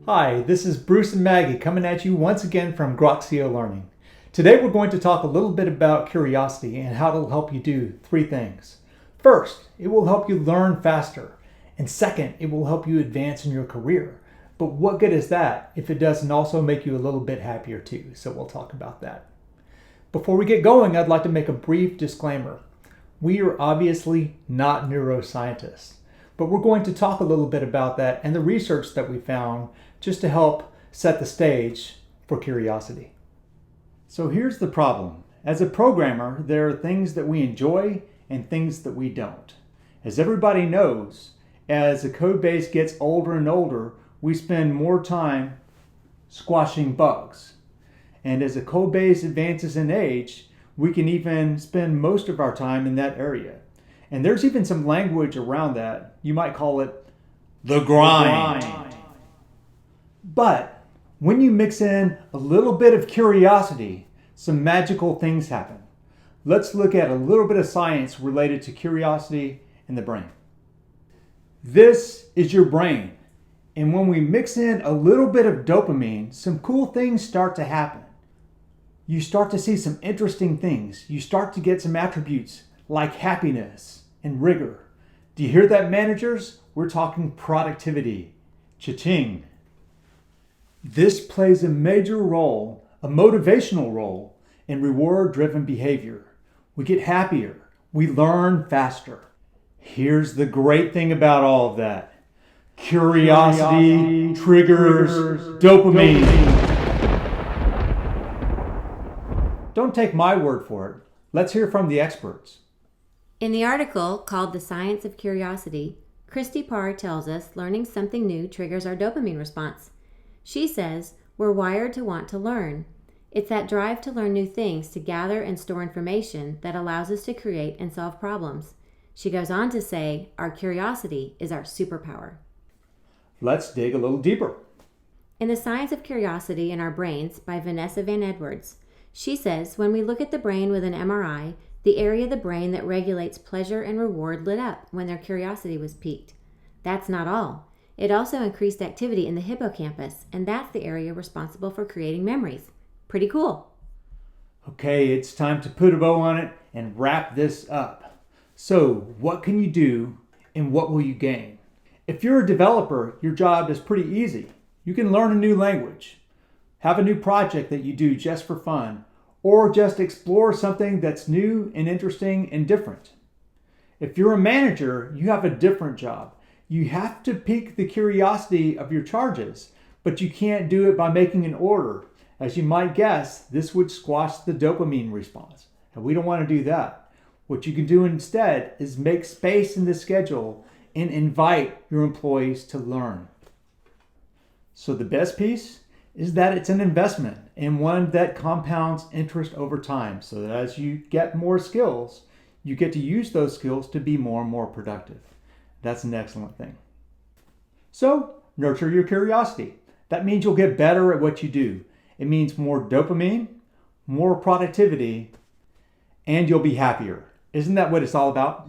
Hi, this is Bruce and Maggie coming at you once again from Groxio Learning. Today we're going to talk a little bit about curiosity and how it'll help you do three things. First, it will help you learn faster. And second, it will help you advance in your career. But what good is that if it doesn't also make you a little bit happier too? So we'll talk about that. Before we get going, I'd like to make a brief disclaimer. We are obviously not neuroscientists, but we're going to talk a little bit about that and the research that we found just to help set the stage for curiosity. So here's the problem. As a programmer, there are things that we enjoy and things that we don't. As everybody knows, as the code base gets older and older, we spend more time squashing bugs. And as the code base advances in age, we can even spend most of our time in that area. And there's even some language around that. You might call it the grind. But when you mix in a little bit of curiosity, some magical things happen. Let's look at a little bit of science related to curiosity in the brain. This is your brain. And when we mix in a little bit of dopamine, some cool things start to happen. You start to see some interesting things. You start to get some attributes like happiness and rigor. Do you hear that, managers? We're talking productivity. Cha-ching. This plays a major role, a motivational role, in reward-driven behavior. We get happier. We learn faster. Here's the great thing about all of that. Curiosity triggers dopamine. Don't take my word for it. Let's hear from the experts. In the article called The Science of Curiosity, Christy Parr tells us learning something new triggers our dopamine response. She says we're wired to want to learn. It's that drive to learn new things, to gather and store information that allows us to create and solve problems. She goes on to say our curiosity is our superpower. Let's dig a little deeper. In The Science of Curiosity in Our Brains by Vanessa Van Edwards, she says when we look at the brain with an MRI, the area of the brain that regulates pleasure and reward lit up when their curiosity was piqued. That's not all. It also increased activity in the hippocampus, and that's the area responsible for creating memories. Pretty cool. Okay, it's time to put a bow on it and wrap this up. So, what can you do and what will you gain? If you're a developer, your job is pretty easy. You can learn a new language, have a new project that you do just for fun, or just explore something that's new and interesting and different. If you're a manager, you have a different job. You have to pique the curiosity of your charges, but you can't do it by making an order. As you might guess, this would squash the dopamine response, and we don't want to do that. What you can do instead is make space in the schedule and invite your employees to learn. So the best piece is that it's an investment and one that compounds interest over time, so that as you get more skills, you get to use those skills to be more and more productive. That's an excellent thing. So, nurture your curiosity. That means you'll get better at what you do. It means more dopamine, more productivity, and you'll be happier. Isn't that what it's all about?